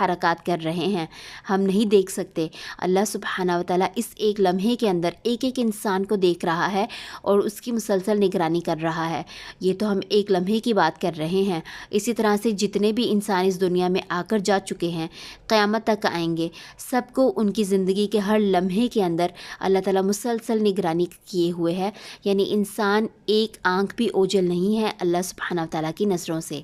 حرکات کر رہے ہیں، ہم نہیں دیکھ سکتے۔ اللہ سبحانہ و تعالیٰ اس ایک لمحے کے اندر ایک ایک انسان کو دیکھ رہا ہے اور اس کی مسلسل نگرانی کر رہا ہے۔ یہ تو ہم ایک لمحے کی بات کر رہے ہیں، اسی طرح سے جتنے بھی انسان اس دنیا میں آ کر جا چکے ہیں، قیامت تک آئیں گے، سب کو ان کی زندگی کے ہر لمحے کے اندر اللہ تعالیٰ مسلسل نگرانی کیے ہوئے ہے۔ یعنی انسان ایک آنکھ بھی اوجھل نہیں ہے اللہ سبحانہ و تعالیٰ کی نظروں سے۔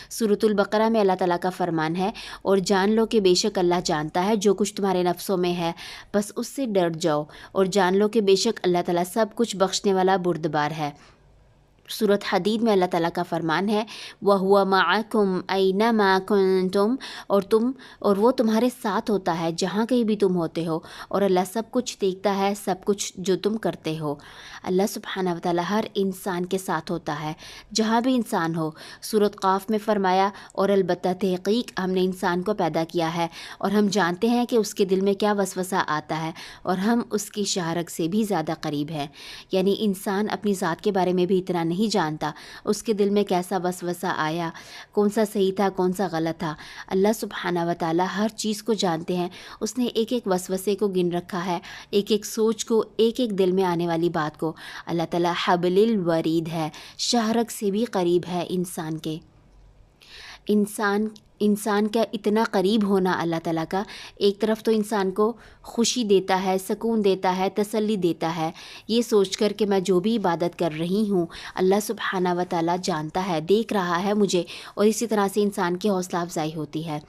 سورۃ البقرہ میں اللہ تعالیٰ کا فرمان ہے، اور جان لو کہ بے شک اللہ جانتا ہے جو کچھ تمہارے نفسوں میں ہے، بس اس سے ڈر جاؤ، اور جان لو کہ بے شک اللہ تعالیٰ سب کچھ بخشنے والا بردبار ہے۔ سورۃ حدید میں اللہ تعالیٰ کا فرمان ہے، وَهُوَ مَعَكُمْ أَيْنَمَا كُنْتُمْ، اور وہ تمہارے ساتھ ہوتا ہے جہاں کہیں بھی تم ہوتے ہو، اور اللہ سب کچھ دیکھتا ہے، سب کچھ جو تم کرتے ہو۔ اللہ سبحانہ و تعالیٰ ہر انسان کے ساتھ ہوتا ہے جہاں بھی انسان ہو۔ سورۃ قاف میں فرمایا، اور البتہ تحقیق ہم نے انسان کو پیدا کیا ہے، اور ہم جانتے ہیں کہ اس کے دل میں کیا وسوسہ آتا ہے، اور ہم اس کی شہرگ سے بھی زیادہ قریب ہیں۔ یعنی انسان اپنی ذات کے بارے میں بھی اتنا نہیں جانتا، اس کے دل میں کیسا وسوسہ آیا، کون سا صحیح تھا کون سا غلط تھا۔ اللہ سبحانہ و تعالیٰ ہر چیز کو جانتے ہیں، اس نے ایک ایک وسوسے کو گن رکھا ہے، ایک ایک سوچ کو، ایک ایک دل میں آنے والی بات کو۔ اللہ تعالیٰ حبل الورید ہے، شہرگ سے بھی قریب ہے انسان کے۔ انسان کا اتنا قریب ہونا اللہ تعالیٰ کا، ایک طرف تو انسان کو خوشی دیتا ہے، سکون دیتا ہے، تسلی دیتا ہے، یہ سوچ کر کہ میں جو بھی عبادت کر رہی ہوں اللہ سبحانہ و تعالیٰ جانتا ہے، دیکھ رہا ہے مجھے، اور اسی طرح سے انسان کی حوصلہ افزائی ہوتی ہے۔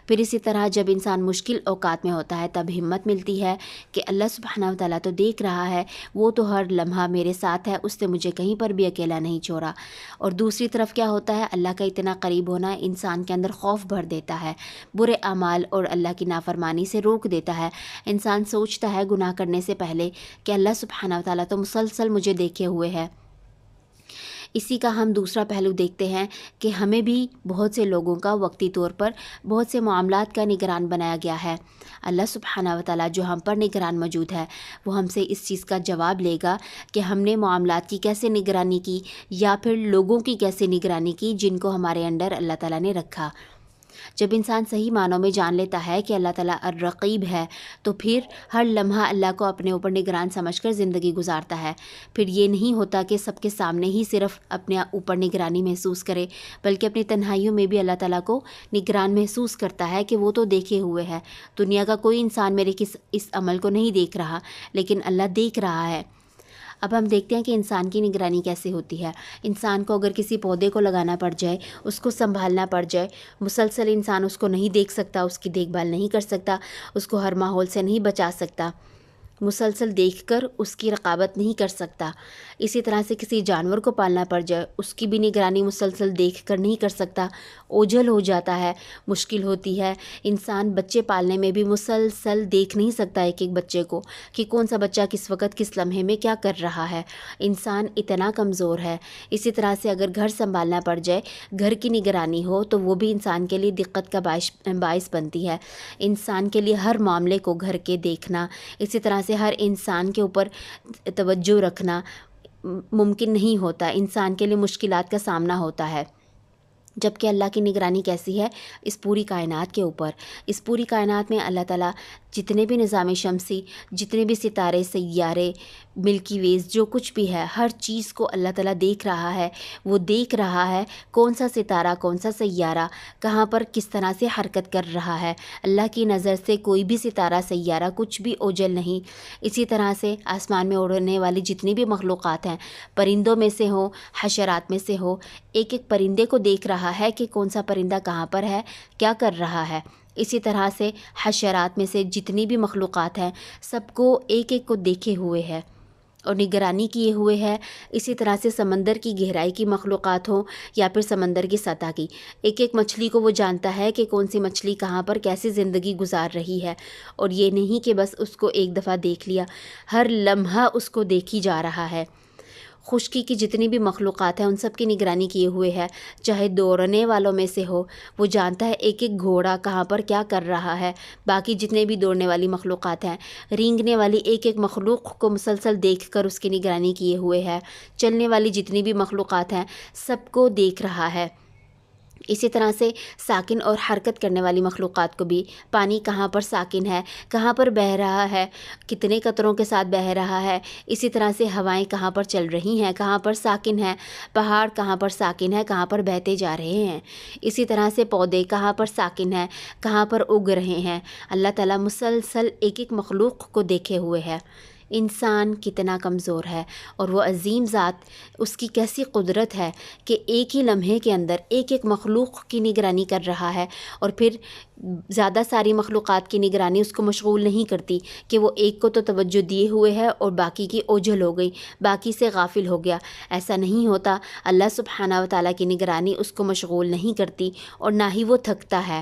پھر اسی طرح جب انسان مشکل اوقات میں ہوتا ہے تب ہمت ملتی ہے کہ اللہ سبحانہ و تعالیٰ تو دیکھ رہا ہے، وہ تو ہر لمحہ میرے ساتھ ہے، اس نے مجھے کہیں پر بھی اکیلا نہیں چھوڑا۔ اور دوسری طرف کیا ہوتا ہے، اللہ کا اتنا قریب ہونا انسان کے اندر خوف بھر دیتا ہے، برے اعمال اور اللہ کی نافرمانی سے روک دیتا ہے۔ انسان سوچتا ہے گناہ کرنے سے پہلے کہ اللہ سبحانہ و تعالیٰ تو مسلسل مجھے دیکھے ہوئے ہے۔ اسی کا ہم دوسرا پہلو دیکھتے ہیں کہ ہمیں بھی بہت سے لوگوں کا وقتی طور پر بہت سے معاملات کا نگران بنایا گیا ہے۔ اللہ سبحانہ و تعالیٰ جو ہم پر نگران موجود ہے، وہ ہم سے اس چیز کا جواب لے گا کہ ہم نے معاملات کی کیسے نگرانی کی، یا پھر لوگوں کی کیسے نگرانی کی جن کو ہمارے انڈر اللہ تعالیٰ نے رکھا۔ جب انسان صحیح معنوں میں جان لیتا ہے کہ اللہ تعالیٰ الرقیب ہے، تو پھر ہر لمحہ اللہ کو اپنے اوپر نگران سمجھ کر زندگی گزارتا ہے۔ پھر یہ نہیں ہوتا کہ سب کے سامنے ہی صرف اپنے اوپر نگرانی محسوس کرے، بلکہ اپنی تنہائیوں میں بھی اللہ تعالیٰ کو نگران محسوس کرتا ہے کہ وہ تو دیکھے ہوئے ہے، دنیا کا کوئی انسان میرے اس عمل کو نہیں دیکھ رہا، لیکن اللہ دیکھ رہا ہے۔ اب ہم دیکھتے ہیں کہ انسان کی نگرانی کیسے ہوتی ہے۔ انسان کو اگر کسی پودے کو لگانا پڑ جائے، اس کو سنبھالنا پڑ جائے، مسلسل انسان اس کو نہیں دیکھ سکتا، اس کی دیکھ بھال نہیں کر سکتا، اس کو ہر ماحول سے نہیں بچا سکتا، مسلسل دیکھ کر اس کی رقابت نہیں کر سکتا۔ اسی طرح سے کسی جانور کو پالنا پڑ جائے، اس کی بھی نگرانی مسلسل دیکھ کر نہیں کر سکتا، اوجھل ہو جاتا ہے، مشکل ہوتی ہے۔ انسان بچے پالنے میں بھی مسلسل دیکھ نہیں سکتا ایک ایک بچے کو کہ کون سا بچہ کس وقت کس لمحے میں کیا کر رہا ہے، انسان اتنا کمزور ہے۔ اسی طرح سے اگر گھر سنبھالنا پڑ جائے، گھر کی نگرانی ہو، تو وہ بھی انسان کے لیے دقت کا باعث بنتی ہے۔ انسان کے لیے ہر معاملے کو گھر کے دیکھنا، اسی طرح سے ہر انسان کے اوپر توجہ رکھنا ممکن نہیں ہوتا، انسان کے لیے مشکلات کا سامنا ہوتا ہے۔ جبکہ اللہ کی نگرانی کیسی ہے اس پوری کائنات کے اوپر، اس پوری کائنات میں اللہ تعالیٰ جتنے بھی نظام شمسی، جتنے بھی ستارے، سیارے، ملکی ویز، جو کچھ بھی ہے، ہر چیز کو اللہ تعالیٰ دیکھ رہا ہے۔ وہ دیکھ رہا ہے کون سا ستارہ، کون سا سیارہ کہاں پر کس طرح سے حرکت کر رہا ہے۔ اللہ کی نظر سے کوئی بھی ستارہ، سیارہ کچھ بھی اوجھل نہیں۔ اسی طرح سے آسمان میں اڑنے والی جتنی بھی مخلوقات ہیں، پرندوں میں سے ہو، حشرات میں سے ہو، ایک ایک پرندے کو دیکھ رہا ہے کہ کون سا پرندہ کہاں پر ہے، کیا کر رہا ہے۔ اسی طرح سے حشرات میں سے جتنی بھی مخلوقات ہیں، سب کو ایک ایک کو دیکھے ہوئے ہے اور نگرانی کیے ہوئے ہے۔ اسی طرح سے سمندر کی گہرائی کی مخلوقات ہوں یا پھر سمندر کی سطح کی، ایک ایک مچھلی کو وہ جانتا ہے کہ کون سی مچھلی کہاں پر کیسی زندگی گزار رہی ہے، اور یہ نہیں کہ بس اس کو ایک دفعہ دیکھ لیا، ہر لمحہ اس کو دیکھی جا رہا ہے۔ خشکی کی جتنی بھی مخلوقات ہیں ان سب کی نگرانی کیے ہوئے ہے، چاہے دوڑنے والوں میں سے ہو، وہ جانتا ہے ایک ایک گھوڑا کہاں پر کیا کر رہا ہے۔ باقی جتنے بھی دوڑنے والی مخلوقات ہیں، رینگنے والی ایک ایک مخلوق کو مسلسل دیکھ کر اس کی نگرانی کیے ہوئے ہے۔ چلنے والی جتنی بھی مخلوقات ہیں سب کو دیکھ رہا ہے۔ اسی طرح سے ساکن اور حرکت کرنے والی مخلوقات کو بھی، پانی کہاں پر ساکن ہے، کہاں پر بہہ رہا ہے، کتنے قطروں کے ساتھ بہہ رہا ہے، اسی طرح سے ہوائیں کہاں پر چل رہی ہیں، کہاں پر ساکن ہے، پہاڑ کہاں پر ساکن ہے، کہاں پر بہتے جا رہے ہیں، اسی طرح سے پودے کہاں پر ساکن ہے، کہاں پر اگ رہے ہیں۔ اللہ تعالیٰ مسلسل ایک ایک مخلوق کو دیکھے ہوئے ہے۔ انسان کتنا کمزور ہے اور وہ عظیم ذات، اس کی کیسی قدرت ہے کہ ایک ہی لمحے کے اندر ایک ایک مخلوق کی نگرانی کر رہا ہے، اور پھر زیادہ ساری مخلوقات کی نگرانی اس کو مشغول نہیں کرتی کہ وہ ایک کو تو توجہ دیے ہوئے ہے اور باقی کی اوجھل ہو گئی، باقی سے غافل ہو گیا۔ ایسا نہیں ہوتا، اللہ سبحانہ و تعالیٰ کی نگرانی اس کو مشغول نہیں کرتی اور نہ ہی وہ تھکتا ہے۔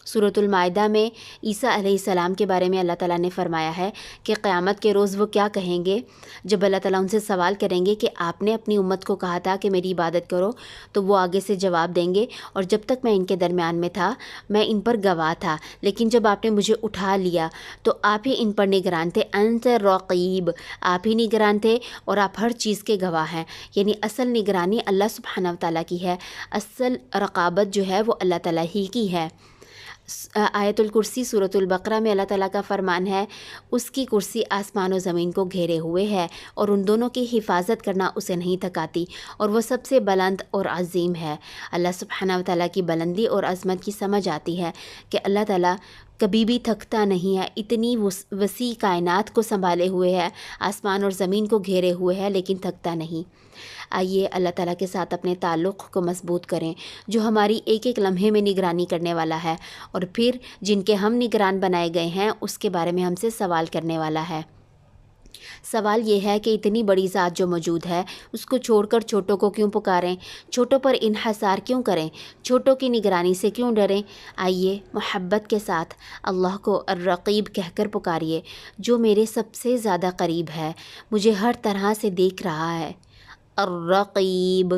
سورۃ المائدہ میں عیسیٰ علیہ السلام کے بارے میں اللہ تعالیٰ نے فرمایا ہے کہ قیامت کے روز وہ کیا کہیں گے جب اللہ تعالیٰ ان سے سوال کریں گے کہ آپ نے اپنی امت کو کہا تھا کہ میری عبادت کرو، تو وہ آگے سے جواب دیں گے، اور جب تک میں ان کے درمیان میں تھا میں ان پر گواہ تھا، لیکن جب آپ نے مجھے اٹھا لیا تو آپ ہی ان پر نگران تھے، انت رقیب، آپ ہی نگران تھے اور آپ ہر چیز کے گواہ ہیں۔ یعنی اصل نگرانی اللہ سبحانہ و تعالیٰ کی ہے، اصل رقابت جو ہے وہ اللہ تعالیٰ ہی کی ہے۔ آیت الکرسی سورۃ البقرہ میں اللہ تعالیٰ کا فرمان ہے، اس کی کرسی آسمان و زمین کو گھیرے ہوئے ہے اور ان دونوں کی حفاظت کرنا اسے نہیں تھکاتی، اور وہ سب سے بلند اور عظیم ہے۔ اللہ سبحانہ و تعالیٰ کی بلندی اور عظمت کی سمجھ آتی ہے کہ اللہ تعالیٰ کبھی بھی تھکتا نہیں ہے، اتنی وسیع کائنات کو سنبھالے ہوئے ہے، آسمان اور زمین کو گھیرے ہوئے ہے، لیکن تھکتا نہیں۔ آئیے اللہ تعالیٰ کے ساتھ اپنے تعلق کو مضبوط کریں، جو ہماری ایک ایک لمحے میں نگرانی کرنے والا ہے، اور پھر جن کے ہم نگران بنائے گئے ہیں اس کے بارے میں ہم سے سوال کرنے والا ہے۔ سوال یہ ہے کہ اتنی بڑی ذات جو موجود ہے اس کو چھوڑ کر چھوٹوں کو کیوں پکاریں، چھوٹوں پر انحصار کیوں کریں، چھوٹوں کی نگرانی سے کیوں ڈریں۔ آئیے محبت کے ساتھ اللہ کو الرقیب کہہ کر پکاریے، جو میرے سب سے زیادہ قریب ہے، مجھے ہر طرح سے دیکھ رہا ہے۔ الرقیب۔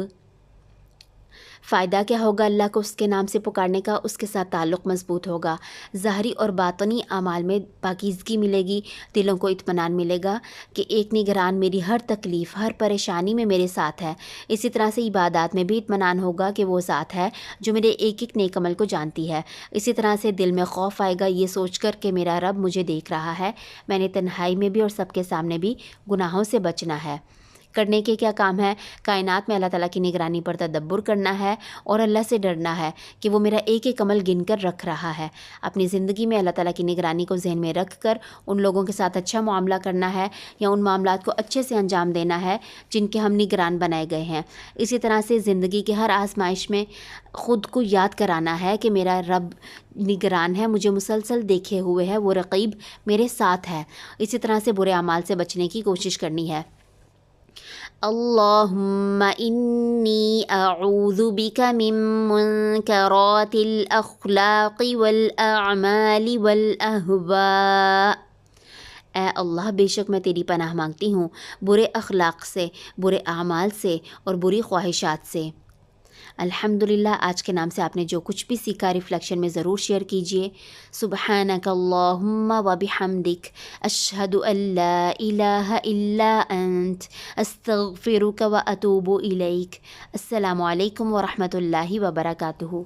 فائدہ کیا ہوگا اللہ کو اس کے نام سے پکارنے کا؟ اس کے ساتھ تعلق مضبوط ہوگا، ظاہری اور باطنی اعمال میں پاکیزگی ملے گی، دلوں کو اطمینان ملے گا کہ ایک نگران میری ہر تکلیف، ہر پریشانی میں میرے ساتھ ہے۔ اسی طرح سے عبادات میں بھی اطمینان ہوگا کہ وہ ذات ہے جو میرے ایک ایک نیک عمل کو جانتی ہے۔ اسی طرح سے دل میں خوف آئے گا یہ سوچ کر کہ میرا رب مجھے دیکھ رہا ہے، میں نے تنہائی میں بھی اور سب کے سامنے بھی گناہوں سے بچنا ہے۔ کرنے کے کیا کام ہے؟ کائنات میں اللہ تعالیٰ کی نگرانی پر تدبر کرنا ہے اور اللہ سے ڈرنا ہے کہ وہ میرا ایک ایک عمل گن کر رکھ رہا ہے۔ اپنی زندگی میں اللہ تعالیٰ کی نگرانی کو ذہن میں رکھ کر ان لوگوں کے ساتھ اچھا معاملہ کرنا ہے، یا ان معاملات کو اچھے سے انجام دینا ہے جن کے ہم نگران بنائے گئے ہیں۔ اسی طرح سے زندگی کے ہر آزمائش میں خود کو یاد کرانا ہے کہ میرا رب نگران ہے، مجھے مسلسل دیکھے ہوئے ہے، وہ رقیب میرے ساتھ ہے۔ اسی طرح سے برے اعمال سے بچنے کی کوشش کرنی ہے۔ اللہم انی اعوذ بک من منکرات الاخلاق والاعمال والاہواء۔ اے اللہ، بے شک میں تیری پناہ مانگتی ہوں برے اخلاق سے، برے اعمال سے اور بری خواہشات سے۔ الحمدللہ، آج کے نام سے آپ نے جو کچھ بھی سیکھا ریفلیکشن میں ضرور شیئر کیجئے۔ سبحانک اللہم و بحمدک، اشہد ان لا الہ الا انت، استغفرک و اتوب الیک۔ السلام علیکم ورحمۃ اللہ وبرکاتہ۔